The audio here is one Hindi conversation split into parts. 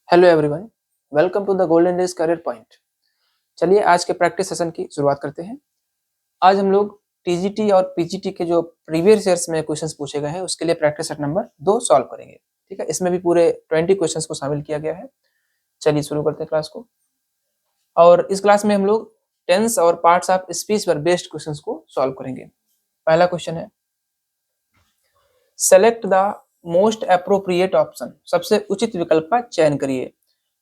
Hello everyone, welcome to the Golden Days Career Point. चलिए आज के प्रैक्टिस सेशन की शुरुआत करते हैं। आज हम लोग टीजीटी और पीजीटी के जो प्रीवियस ईयर्स में क्वेश्चंस पूछे गए हैं उसके लिए प्रैक्टिस सेट नंबर 2 सॉल्व करेंगे। ठीक है, इसमें भी पूरे 20 क्वेश्चंस को शामिल किया गया है। चलिए शुरू करते हैं क्लास को। और इस क्लास में हम लोग टेंस और पार्ट्स ऑफ स्पीच पर बेस्ड क्वेश्चंस को सॉल्व करेंगे। पहला क्वेश्चन है, select the most appropriate option, सबसे उचित विकल्प का चयन करिए।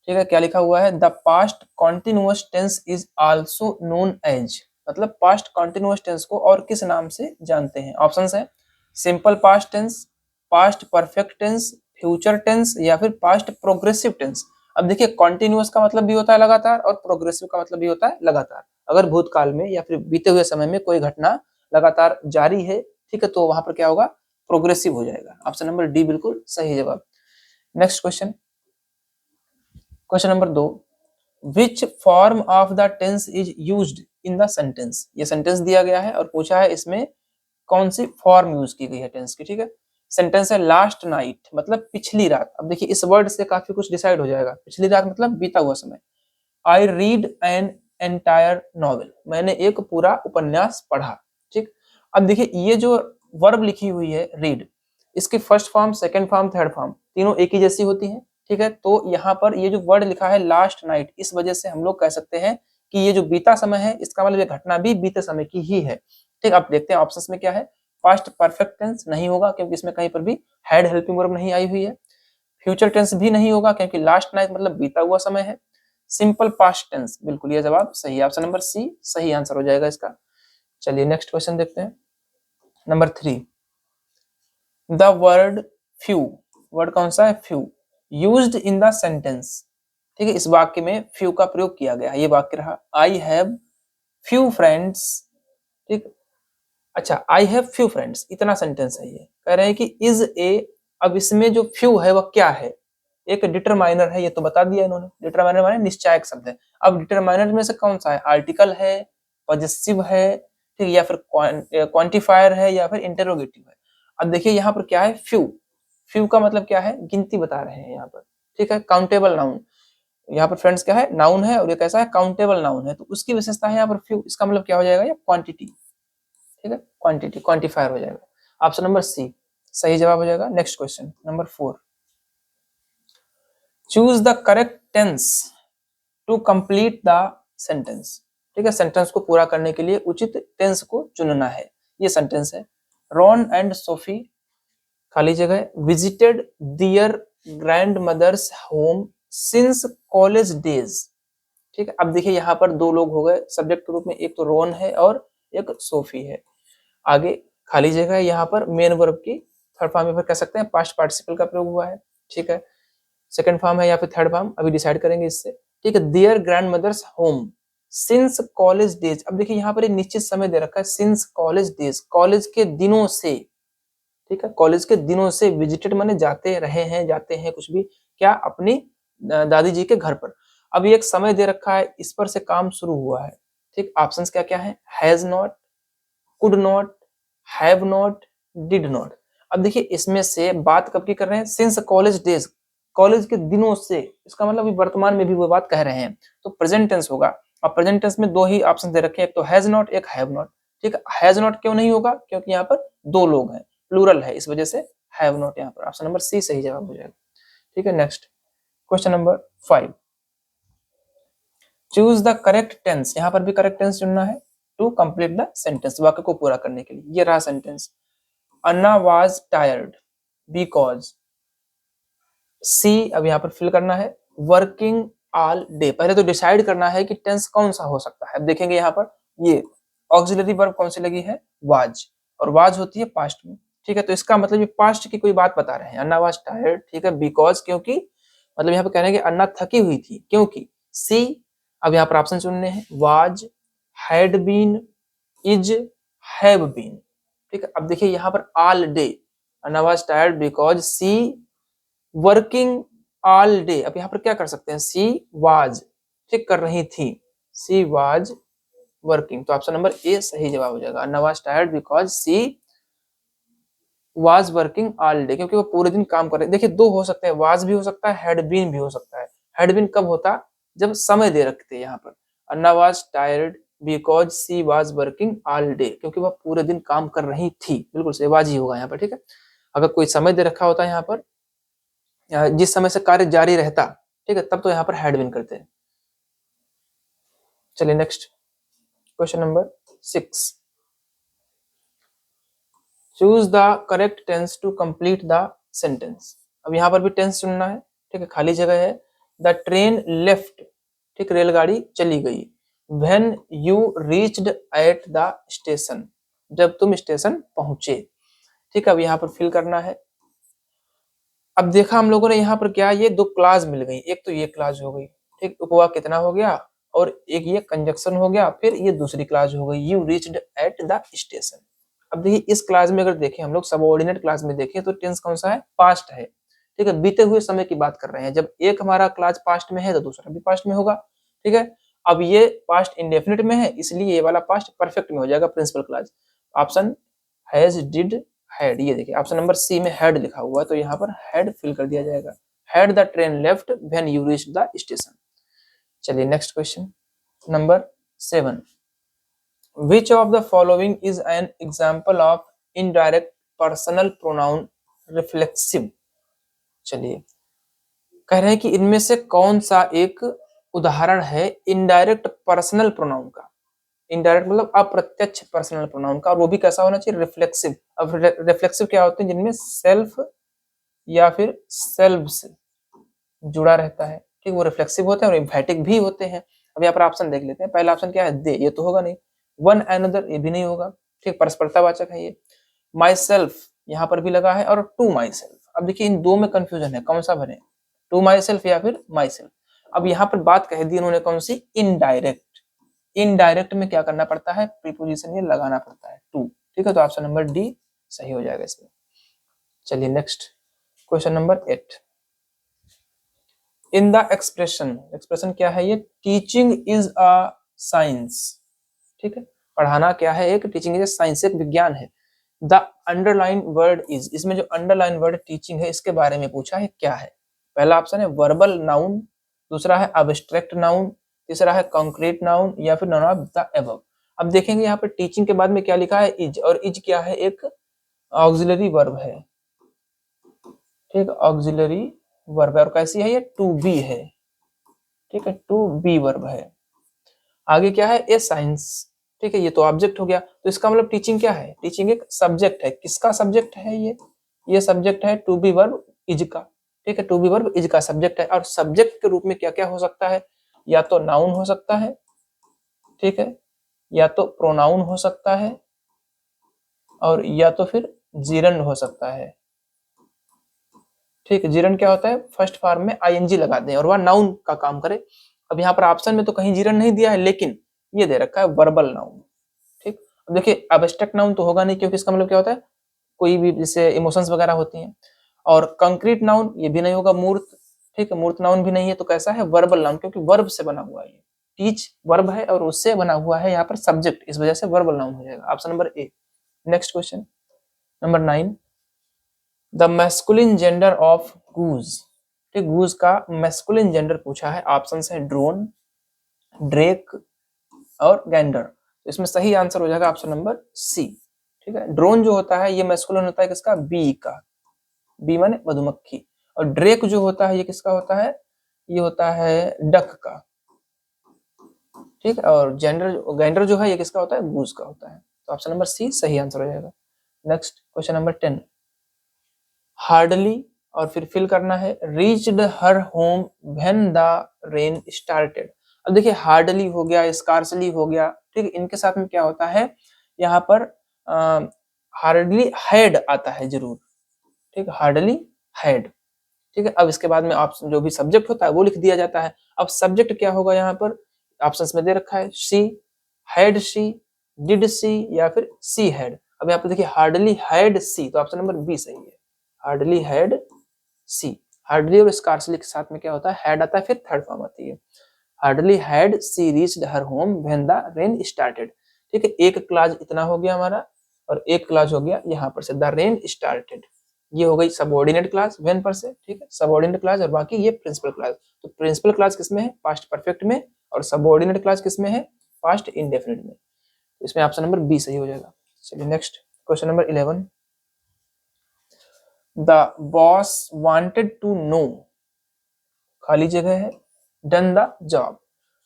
ठीक है, क्या लिखा हुआ है, the past continuous tense is also known as, मतलब पास्ट कॉन्टिन्यूअस टेंस को और किस नाम से जानते हैं। ऑप्शंस है simple past tense, past perfect tense, future tense या फिर पास्ट प्रोग्रेसिव टेंस। अब देखिए, कॉन्टिन्यूअस का मतलब भी होता है लगातार और प्रोग्रेसिव का मतलब भी होता है लगातार। अगर भूतकाल में या फिर बीते हुए समय में कोई घटना लगातार जारी है, ठीक है, तो वहां पर क्या होगा, प्रोग्रेसिव हो जाएगा। ऑप्शन नंबर डी बिल्कुल सही जवाब। Next question, question number 2, which form of the tense is used in the sentence. ये सेंटेंस दिया गया है और पूछा है इसमें कौन सी फॉर्म यूज की गई है टेंस की। ठीक है, सेंटेंस है लास्ट नाइट, मतलब पिछली रात। अब देखिए इस वर्ड से काफी कुछ डिसाइड हो जाएगा। पिछली रात मतलब बीता हुआ समय। I read an entire novel, मैंने एक पूरा उपन्यास पढ़ा। ठीक, अब देखिए ये जो वर्ब लिखी हुई है रीड, इसकी first form, second form, third form तीनों एक ही जैसी होती हैं। ठीक है, तो यहाँ पर ये जो वर्ड लिखा है लास्ट नाइट, इस वजह से हम लोग कह सकते हैं कि ये जो बीता समय है इसका मतलब ये घटना भी बीते समय की ही है। ठीक, अब देखते हैं ऑप्शंस में क्या है। पास्ट परफेक्ट टेंस नहीं होगा क्योंकि इसमें कहीं पर भी हैड हेल्पिंग वर्ब नहीं आई हुई है। फ्यूचर टेंस भी नहीं होगा क्योंकि लास्ट नाइट मतलब बीता हुआ समय है। सिंपल पास्ट टेंस, बिल्कुल ये जवाब सही है। ऑप्शन नंबर सी सही आंसर हो जाएगा इसका। चलिए नेक्स्ट क्वेश्चन देखते हैं। Number 3, the word few, word कौन सा है, few, used in the sentence. ठीक है, इस वाक्य में फ्यू का प्रयोग किया गया है। ये वाक्य रहा, आई हैव फ्यू फ्रेंड्स। ठीक, अच्छा, आई हैव फ्यू फ्रेंड्स, इतना सेंटेंस है। ये कह रहे हैं कि इज ए, अब इसमें जो फ्यू है वह क्या है, एक डिटरमाइनर है, ये तो बता दिया इन्होंने। डिटरमाइनर माने निश्चायक शब्द है। अब डिटरमाइनर में से कौन सा है, आर्टिकल है, पॉजेसिव है, ठीक, या फिर क्वांटिफायर है या फिर इंटरोगेटिव है। अब देखिए यहाँ पर क्या है, फ्यू, फ्यू का मतलब क्या है, गिनती बता रहे हैं यहाँ पर। ठीक है, काउंटेबल नाउन, यहाँ पर फ्रेंड्स क्या है, नाउन है और ये कैसा है, काउंटेबल नाउन है, तो उसकी विशेषता है यहाँ पर फ्यू। इसका मतलब क्या हो जाएगा, ये क्वांटिटी। ठीक है, क्वांटिटी, क्वांटिफायर हो जाएगा। ऑप्शन नंबर सी सही जवाब हो जाएगा। Next question number 4, choose the correct tense to complete the sentence. ठीक है, सेंटेंस को पूरा करने के लिए उचित टेंस को चुनना है। ये सेंटेंस है, रॉन एंड सोफी खाली जगह visited their grandmother's home since college days. ठीक है, अब देखिए यहाँ पर दो लोग हो गए सब्जेक्ट के रूप में, एक तो रॉन है और एक सोफी है। आगे खाली जगह है, यहाँ पर मेन वर्ब की थर्ड फॉर्म में कह सकते हैं पास्ट पार्टिसिपल का प्रयोग हुआ है। ठीक है, सेकंड फॉर्म है या फिर थर्ड फॉर्म, अभी डिसाइड करेंगे इससे। ठीक है, their grandmother's home since college days. अब देखिए यहाँ पर एक निश्चित समय दे रखा है, सिंस कॉलेज डेज, कॉलेज के दिनों से। ठीक है, कॉलेज के दिनों से, विजिटेड माने जाते रहे हैं, जाते हैं कुछ भी, क्या, अपनी दादी जी के घर पर। अब एक समय दे रखा है, इस पर से काम शुरू हुआ है। ठीक, ऑप्शंस क्या क्या है, has not, could not, have not, did not. अब देखिए इसमें से बात कब की कर रहे हैं, सिंस कॉलेज डेज, कॉलेज के दिनों से, इसका मतलब वर्तमान में भी वो बात कह रहे हैं, तो प्रेजेंट टेंस होगा। और प्रेजेंट टेंस में दो ही ऑप्शन दे रखे हैं, एक तो हैज नॉट, एक हैव नॉट। ठीक है, हैज नॉट क्यों नहीं होगा, क्योंकि यहाँ पर दो लोग हैं, प्लूरल है, इस वजह से हैव नॉट यहाँ पर। ऑप्शन नंबर सी सही जवाब हो जाएगा। ठीक है, next question number 5, choose the correct tense, यहाँ पर भी करेक्ट टेंस चुनना है टू कंप्लीट द सेंटेंस, वाक्य को पूरा करने के लिए। ये रहा sentence, Anna was tired because, she अब यहाँ पर फिल करना है, वर्किंग ऑल डे। पहले तो डिसाइड करना है कि टेंस कौन सा हो सकता है। अब देखेंगे यहाँ पर ये ऑक्सिलरी वर्ब कौन सी लगी है, वाज, और वाज होती है पास्ट में। ठीक है, तो इसका मतलब ये पास्ट की कोई बात बता रहे हैं, अन्ना वाज टायर्ड। ठीक है, बिकॉज क्योंकि, मतलब यहाँ पे कह रहे हैं कि अन्ना थकी हुई थी क्योंकि। सी अब यहाँ पर ऑप्शन चुनने हैं, was, had been, is, have been. ठीक है, अब देखिए यहाँ पर all day, Anna was tired because she working all day. अब यहाँ पर क्या कर सकते हैं, सी वाज, ठीक, कर रही थी, सी वाज वर्किंग, तो ऑप्शन नंबर ए सही जवाब हो जाएगा। Anna was tired because she was working all day, क्योंकि वो पूरे दिन काम कर रहे। देखिए दो हो सकते हैं, वाज भी हो सकता है, हैड बीन भी हो सकता है। हैड बीन कब होता, जब समय दे रखते यहाँ पर। Anna was tired because she was working all day, क्योंकि वह पूरे दिन काम कर रही थी। बिल्कुल सही, वाज ही होगा यहाँ पर, ठीक है। अगर कोई समय दे रखा होता है यहाँ पर, जिस समय से कार्य जारी रहता, ठीक है, तब तो यहाँ पर हैड बीन करते हैं। चलिए next question number 6। Choose the correct tense to complete the sentence. अब यहाँ पर भी टेंस चुनना है, ठीक है, खाली जगह है। द ट्रेन लेफ्ट, ठीक, रेलगाड़ी चली गई। When you reached at the station, जब तुम स्टेशन पहुंचे, ठीक है। अब यहाँ पर फिल करना है। अब देखा हम लोगों ने यहाँ पर क्या, ये दो क्लास मिल गई, एक तो ये क्लास हो गई, ठीक, उपवाक कितना हो गया, और एक ये कंजक्शन हो गया, फिर ये दूसरी क्लास हो गई, you reached at the station. अब देखिए इस क्लास में अगर देखें हम लोग, सबऑर्डिनेट क्लास में देखें तो टेंस कौन सा है, पास्ट है, ठीक है, बीते हुए समय की बात कर रहे हैं। जब एक हमारा क्लास पास्ट में है तो दूसरा भी पास्ट में होगा, ठीक है। अब ये पास्ट इंडेफिनिट में है, इसलिए ये वाला पास्ट परफेक्ट में हो जाएगा, principal class. Option has, did, had, ये देखिए ऑप्शन नंबर सी में हैड लिखा हुआ है, तो यहाँ पर हैड फिल कर दिया जाएगा। Had the train left when you reached the station. चलिए next question number 7। Which of the following is an example of indirect personal pronoun reflexive? चलिए कह रहे हैं कि इनमें से कौन सा एक उदाहरण है इनडायरेक्ट पर्सनल प्रोनाउन का। इनडायरेक्ट मतलब अप्रत्यक्ष पर्सनल प्रोनाउन का, और वो भी कैसा होना चाहिए, रिफ्लेक्सिव। अब रिफ्लेक्सिव क्या होते हैं, जिनमें सेल्फ या फिर सेल्फ से जुड़ा रहता है, ठीक, वो रिफ्लेक्सिव होते हैं और एम्फैटिक भी होते हैं। अब यहाँ पर ऑप्शन देख लेते हैं। पहला ऑप्शन क्या है, दे, ये तो होगा नहीं। वन अनदर, ये भी नहीं होगा, ठीक, परस्परतावाचक है ये। माई सेल्फ यहाँ पर भी लगा है, और टू माई सेल्फ। अब देखिए इन दो में कंफ्यूजन है, कौन सा भरे, टू माई सेल्फ या फिर माई सेल्फ। अब यहाँ पर बात कह दी उन्होंने कौन सी, इनडायरेक्ट। इनडायरेक्ट में क्या करना पड़ता है, प्रीपोजिशन ये लगाना पड़ता है, टू, ठीक है। तो ऑप्शन नंबर डी सही हो जाएगा इसमें। चलिए next question number 8। In the expression, expression क्या है ये, टीचिंग इज अ साइंस, ठीक है, पढ़ाना क्या है, एक टीचिंग इज अ साइंस, एक विज्ञान है। द अंडरलाइन वर्ड इज, इसमें जो अंडरलाइन वर्ड टीचिंग है इसके बारे में पूछा है, क्या है। पहला ऑप्शन है वर्बल नाउन, दूसरा है अब्स्ट्रैक्ट नाउन, तीसरा है कॉन्क्रीट नाउन, या फिर नॉन ऑफ द एबव। अब देखेंगे यहाँ पर टीचिंग के बाद में क्या लिखा है, इज, और इज क्या है, एक ऑक्सिलरी वर्ब है, ठीक, ऑक्सिलरी वर्ब है, और कैसी है ये, टू बी है, ठीक है, टू बी वर्ब है। आगे क्या है, ए साइंस, ठीक है, ये तो ऑब्जेक्ट हो गया। तो इसका मतलब टीचिंग क्या है, टीचिंग एक सब्जेक्ट है। किसका सब्जेक्ट है ये सब्जेक्ट है टू बी वर्ब इज का, ठीक है, टू बी वर्ब इज का सब्जेक्ट है। और सब्जेक्ट के रूप में क्या क्या हो सकता है, या तो नाउन हो सकता है, ठीक है, या तो प्रोनाउन हो सकता है, और या तो फिर जीरंड हो सकता है, ठीक है। जीरंड क्या होता है, फर्स्ट फॉर्म में आईएनजी लगा दें और वह नाउन का काम करे। अब यहाँ पर ऑप्शन में तो कहीं जीरंड नहीं दिया है, लेकिन ये दे रखा है वर्बल नाउन, ठीक। अब देखिए एब्स्ट्रैक्ट नाउन तो होगा नहीं, क्योंकि इसका मतलब क्या होता है, कोई भी जैसे इमोशंस वगैरह होती हैं। और कंक्रीट नाउन ये भी नहीं होगा, मूर्त, ठीक है, मूर्त नाउन भी नहीं है। तो कैसा है, वर्बल नाउन, क्योंकि वर्ब से बना हुआ है, टीच वर्ब है और उससे बना हुआ है यहाँ पर सब्जेक्ट, इस वजह से वर्बल नाउन हो जाएगा, option number A. Next question number 9। The masculine gender of goose, ठीक, गूज का मैस्कुलिन जेंडर पूछा है। ऑप्शन है ड्रोन, ड्रेक और गैंडर। तो इसमें सही आंसर हो जाएगा ऑप्शन नंबर सी, ठीक है। ड्रोन जो होता है ये मैस्कुलिन होता है किसका, बी का, बी माने मधुमक्खी। और ड्रेक जो होता है ये किसका होता है, ये होता है डक का, ठीक है। और गैंडर जो है ये किसका होता है, गूज का होता है। तो ऑप्शन नंबर सी सही आंसर हो जाएगा। Next question number 10। हार्डली, और फिर फिल करना है, reached her home when the rain started. अब देखिए हार्डली हो गया, स्कार्सली हो गया, ठीक है, इनके साथ में क्या होता है, यहाँ पर हार्डली हैड आता है जरूर, ठीक है, हार्डली हैड, ठीक है। अब इसके बाद में ऑप्शन जो भी सब्जेक्ट होता है वो लिख दिया जाता है। अब सब्जेक्ट क्या होगा, यहाँ पर ऑप्शंस में दे रखा है, she, had she, did she, या फिर सी हैड। अब यहाँ पर देखिए हार्डली हैड सी, तो ऑप्शन नंबर बी सही है, हार्डली हैड सी। हार्डली और स्कार्सली के साथ में क्या होता है, हैड आता है, फिर थर्ड फॉर्म आती है। Hardly had she reached her home when the rain started, ठीक है। एक क्लास इतना हो गया हमारा, और एक क्लास हो गया यहाँ पर से द रेन स्टार्टेड। ये हो गई सबऑर्डिनेट क्लास वेन पर से, ठीक है, सबऑर्डिनेट क्लास, और बाकी ये प्रिंसिपल क्लास। तो प्रिंसिपल क्लास किसमें है, पास्ट परफेक्ट में, और सबऑर्डिनेट क्लास किसमें है, पास्ट इंडेफिनिट में। इसमें ऑप्शन नंबर बी सही हो जाएगा। चलिए next question number 11, the boss wanted to know, खाली जगह है, डन द जॉब।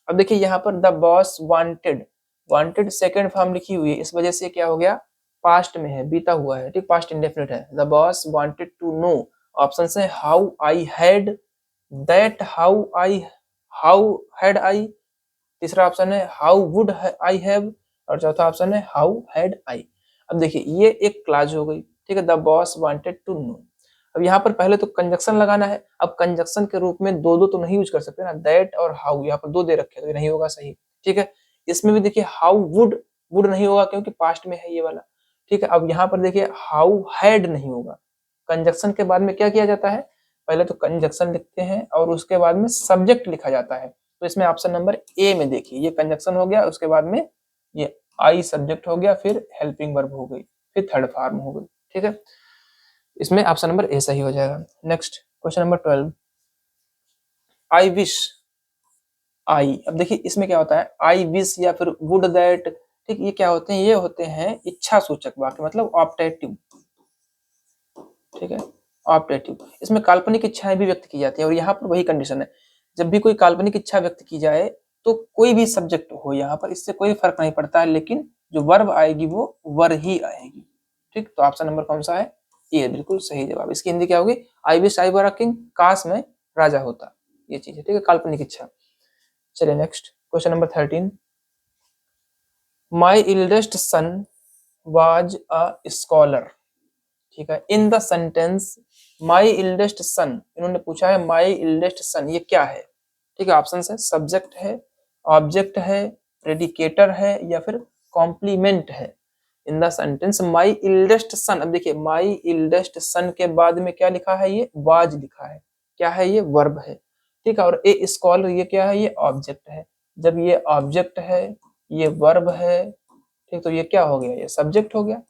अब देखिए यहाँ पर the boss wanted, wanted second form लिखी हुई है, इस वजह से क्या हो गया, पास्ट में है, बीता हुआ है, ठीक, पास्ट इंडेफिनिट है। The boss wanted to know, option है how I had, that how had I, तीसरा ऑप्शन है हाउ वुड आई हैव, और चौथा ऑप्शन है हाउ हैड आई। अब देखिए ये एक क्लाज हो गई, ठीक है, the boss wanted to know. अब यहाँ पर पहले तो कंजक्शन लगाना है। अब कंजक्शन के रूप में दो दो तो नहीं यूज कर सकते ना, दैट और हाउ, यहाँ पर दो दे रखे तो ये नहीं होगा सही, ठीक है। इसमें भी देखिए हाउ वुड, वुड नहीं होगा क्योंकि पास्ट में है ये वाला, ठीक है। अब यहाँ पर देखिए हाउ हैड नहीं होगा। कंजक्शन के बाद में क्या किया जाता है, पहले तो कंजक्शन लिखते हैं और उसके बाद में सब्जेक्ट लिखा जाता है। तो इसमें ऑप्शन नंबर ए में देखिए, ये कंजक्शन हो गया, उसके बाद में ये आई सब्जेक्ट हो गया, फिर हेल्पिंग वर्ब हो गई, फिर थर्ड फॉर्म हो गई, ठीक है। इसमें ऑप्शन नंबर ए सही हो जाएगा। Next question number 12, I wish I. अब देखिए इसमें क्या होता है, आई विश या फिर वुड दैट, ठीक, ये क्या होते हैं, ये होते हैं इच्छा सूचक वाक्य, मतलब ऑप्टेटिव, ठीक है, ऑप्टेटिव। इसमें काल्पनिक इच्छाएं भी व्यक्त की जाती है, और यहाँ पर वही कंडीशन है, जब भी कोई काल्पनिक इच्छा व्यक्त की जाए तो कोई भी सब्जेक्ट हो यहाँ पर, इससे कोई फर्क नहीं पड़ता है, लेकिन जो वर्ब आएगी वो वर ही आएगी, ठीक। तो ऑप्शन नंबर कौन सा है, ये बिल्कुल सही जवाब। इसकी हिंदी क्या होगी, I wish I were a king, काश में राजा होता, ये चीज है, ठीक है, काल्पनिक इच्छा। चलिए next question number 13, my eldest son was a scholar, ठीक है। इन द सेंटेंस माई इल्डेस्ट सन, इन्होंने पूछा है माई इल्डेस्ट सन, ये क्या है, ठीक है। ऑप्शन है सब्जेक्ट है, ऑब्जेक्ट है, प्रेडिकेटर है, या फिर कॉम्प्लीमेंट है। इन द सेंटेंस माई इल्डेस्ट सन, अब देखिए माई इल्डेस्ट सन के बाद में क्या लिखा है, ये वाज लिखा है, क्या है, ये वर्ब है, ठीक है। और ए स्कॉलर ये क्या है, ये ऑब्जेक्ट है। जब ये ऑब्जेक्ट है, ये वर्ब है, ठीक, तो ये क्या हो गया, ये सब्जेक्ट हो गया,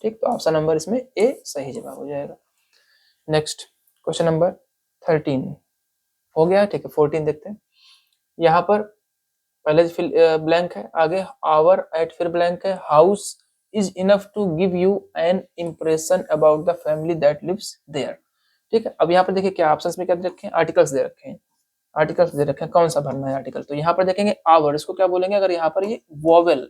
ठीक। तो ऑप्शन नंबर इसमें ए सही जवाब हो जाएगा। नेक्स्ट क्वेश्चन नंबर 13 हो गया, ठीक है। 14 देखते हैं। यहाँ पर पहले फिल ब्लैंक है, आगे आवर एट फिर ब्लैंक है, house is enough to give you an impression about the family that lives there, ठीक है। अब यहाँ पर देखिए क्या ऑप्शंस में क्या दे रखे हैं, आर्टिकल्स दे रखे हैं, आर्टिकल्स दे रखे हैं, कौन सा भरना है आर्टिकल। तो यहाँ पर देखेंगे आवर, इसको क्या बोलेंगे, अगर यहाँ पर ये वोवेल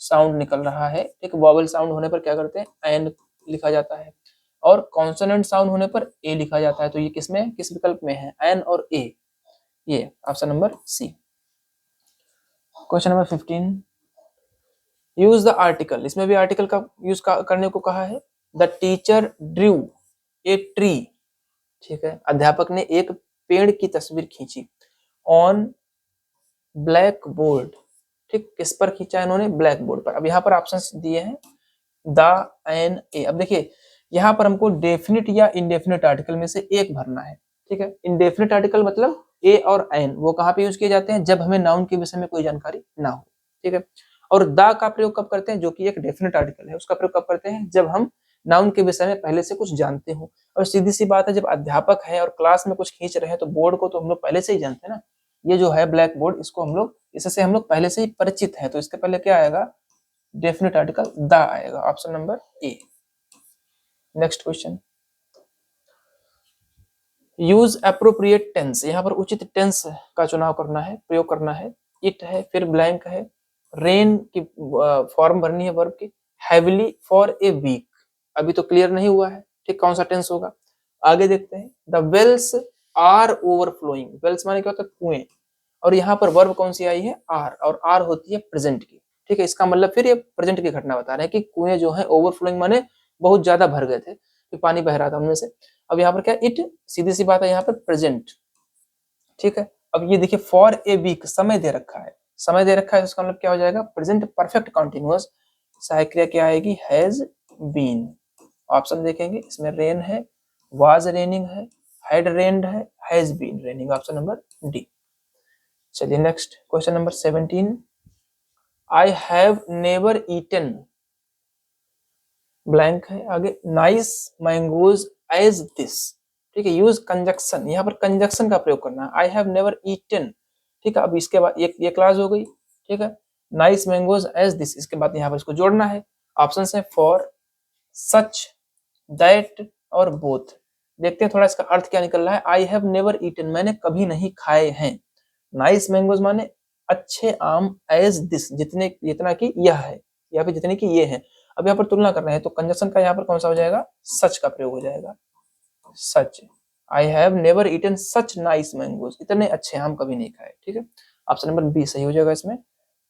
साउंड निकल रहा है, ठीक, वोवेल साउंड होने पर क्या करते हैं, एन लिखा जाता है, और कॉन्सोनेंट साउंड होने पर ए लिखा जाता है। तो ये किसमें, किस विकल्प में है, एन और ए, ये option number C. Question number 15, use the article, इसमें भी आर्टिकल का यूज करने को कहा है। The teacher drew a tree, ठीक है, अध्यापक ने एक पेड़ की तस्वीर खींची, ऑन ब्लैक बोर्ड, ठीक, किस पर खींचा इन्होंने, ब्लैक बोर्ड पर। अब यहाँ पर ऑप्शंस दिए हैं द एन ए। अब देखिए यहाँ पर हमको डेफिनिट या इनडेफिनिट आर्टिकल में से एक भरना है, ठीक है। इनडेफिनिट आर्टिकल मतलब ए और एन, वो कहाँ पे यूज किए जाते हैं, जब हमें नाउन के विषय में कोई जानकारी ना हो, ठीक है। और द का प्रयोग कब करते हैं, जो कि एक डेफिनिट आर्टिकल है, उसका प्रयोग कब करते हैं, जब हम नाउन के विषय में पहले से कुछ जानते हो। और सीधी सी बात है, जब अध्यापक है और क्लास में कुछ खींच रहे हैं तो बोर्ड को तो हम लोग पहले से ही जानते हैं ना, ये जो है ब्लैक बोर्ड, इसको हम लोग, इससे हम लोग पहले से ही परिचित हैं, तो इसके पहले क्या आएगा, डेफिनेट आर्टिकल द आएगा, option number A. Next question, use appropriate tense, यहाँ पर उचित टेंस का चुनाव करना है, प्रयोग करना है। इट है, फिर ब्लैंक है, रेन की फॉर्म भरनी है वर्ब की, हैविली फॉर ए वीक, अभी तो क्लियर नहीं हुआ है, ठीक, कौन सा टेंस होगा, आगे देखते हैं। The wells are overflowing, wells माने क्या होता है, कुएं, और यहाँ पर वर्ब कौन सी आई है, आर, और आर होती है प्रेजेंट की, ठीक है। इसका मतलब फिर ये प्रेजेंट की घटना बता रहे हैं कि कुएं जो है ओवरफ्लोइंग माने बहुत ज्यादा भर गए थे, पानी बह रहा था उनमें से। अब यहाँ पर क्या, इट, सीधी सी बात है, यहाँ पर प्रेजेंट, ठीक है। अब ये देखिए फॉर ए वीक, समय दे रखा है, समय दे रखा है, इसका मतलब क्या हो जाएगा, प्रेजेंट परफेक्ट कंटिन्यूअस, सहायक क्रिया क्या आएगी, हैज बीन। ऑप्शन देखेंगे, इसमें रेन है, वाज रेनिंग है, हैड रेन्ड है, has been raining, option number D. चलिए next question number 17, I have never eaten blank है। आगे नाइस मैंगोज एज दिस, ठीक है, यूज कंजक्शन, यहाँ पर कंजक्शन का प्रयोग करना है, आई हैव नेवर ईटन, ठीक है। अब इसके बाद ये क्लास हो गई, ठीक है। नाइस मैंगोज एज दिस, इसके बाद यहाँ पर इसको जोड़ना है। ऑप्शन है फॉर, सच, दैट और बोथ। देखते हैं थोड़ा इसका अर्थ क्या निकल रहा है। आई हैव नेवर ईटन, मैंने कभी नहीं खाए हैं। नाइस मैंगोज माने अच्छे आम, एज दिस जितने, जितना कि यह है, या फिर जितने कि ये है। अब यहाँ पर तुलना कर रहे हैं तो कंजक्शन का यहाँ पर कौन सा हो जाएगा, सच का प्रयोग हो जाएगा, such. I have never eaten such nice mangoes, इतने अच्छे आम कभी नहीं खाए, ठीक है। ऑप्शन नंबर बी सही हो जाएगा इसमें।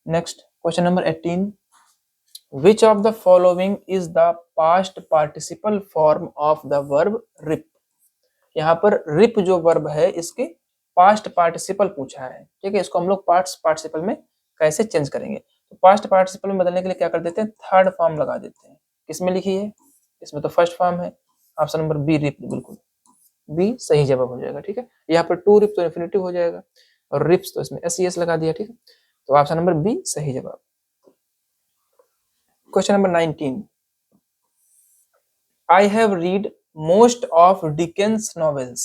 Next question number 18, which of the following is the past participle form of the verb rip। यहाँ पर रिप जो वर्ब है इसके पास्ट पार्टिसिपल पूछा है, ठीक है। इसको हम लोग पास्ट पार्टिसिपल में कैसे चेंज करेंगे, तो पास्ट पार्टिसिपल में बदलने के लिए क्या कर देते हैं, थर्ड फॉर्म लगा देते हैं। किसमें लिखी है, इसमें तो फर्स्ट फॉर्म है। ऑप्शन नंबर बी रिप, बिल्कुल बी सही जवाब हो जाएगा, ठीक है। यहाँ पर टू रिप तो इन्फिनिटिव हो जाएगा, और रिप्स तो इसमें एस लगा दिया, ठीक है। तो ऑप्शन नंबर बी सही जवाब। Question number 19, I have read most of Dickens novels.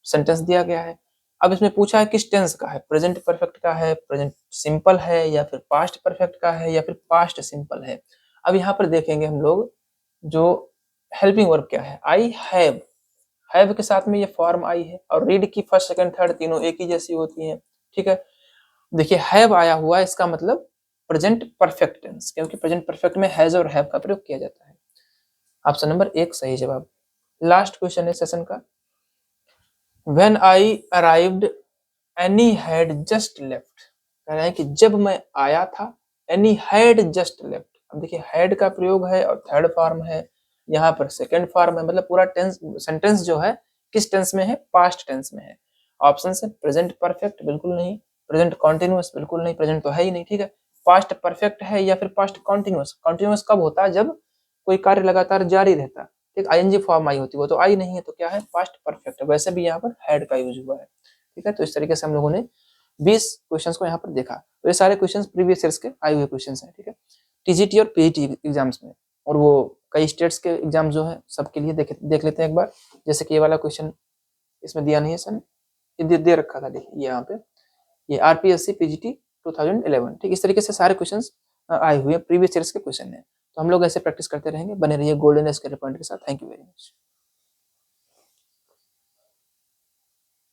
Sentence दिया गया है। अब इसमें पूछा है किस टेंस का है, प्रेजेंट परफेक्ट का है, प्रेजेंट सिंपल है, या फिर पास्ट परफेक्ट का है, या फिर पास्ट सिंपल है। अब यहाँ पर देखेंगे हम लोग जो हेल्पिंग वर्ब क्या है, आई हैव के साथ में ये फॉर्म आई है, और रीड की फर्स्ट सेकंड थर्ड तीनों एक ही जैसी होती हैं, ठीक है। देखिए हैव आया हुआ है, इसका मतलब प्रेजेंट परफेक्ट टेंस, क्योंकि प्रेजेंट परफेक्ट में हैज और हैव का प्रयोग किया जाता है। ऑप्शन नंबर एक सही जवाब। लास्ट क्वेश्चन है सेशन का, When I arrived, Annie had just left। कह रहे हैं कि जब मैं आया था, Annie had just left। अब देखिए had का प्रयोग है और थर्ड फॉर्म है, यहाँ पर सेकंड फॉर्म है, मतलब पूरा टेंस सेंटेंस जो है किस टेंस में है, पास्ट टेंस में है। ऑप्शन से प्रेजेंट परफेक्ट बिल्कुल नहीं, प्रेजेंट कॉन्टिन्यूअस बिल्कुल नहीं, प्रेजेंट तो है ही नहीं, ठीक है। पास्ट परफेक्ट है या फिर पास्ट कॉन्टिन्यूअस। कॉन्टिन्यूअस कब होता है, जब कोई कार्य लगातार जारी रहता, ठीक, आईएनजी फॉर्म आई होती, वो तो आई नहीं है, तो क्या है, पास्ट परफेक्ट। वैसे भी यहाँ पर हैड का यूज हुआ है, ठीक है। तो इस तरीके से हम लोगों ने 20 क्वेश्चंस को यहाँ पर देखा। तो ये सारे क्वेश्चंस प्रीवियस ईयर्स के आए हुए क्वेश्चंस हैं, ठीक है, टीजीटी और पीजीटी एग्जाम्स में। और वो कई स्टेट्स के एग्जाम जो है सबके लिए देख लेते हैं एक बार। जैसे कि ये वाला क्वेश्चन इसमें दिया नहीं है सर, ये दे रखा था, देखिए यहाँ पे, ये आरपीएससी पीजीटी 2011, ठीक। इस तरीके से सारे क्वेश्चंस आए हुए प्रीवियस ईयर्स के क्वेश्चन है। तो हम लोग ऐसे प्रैक्टिस करते रहेंगे, बने रहिए गोल्डन एज करियर पॉइंट के साथ। Thank you very much.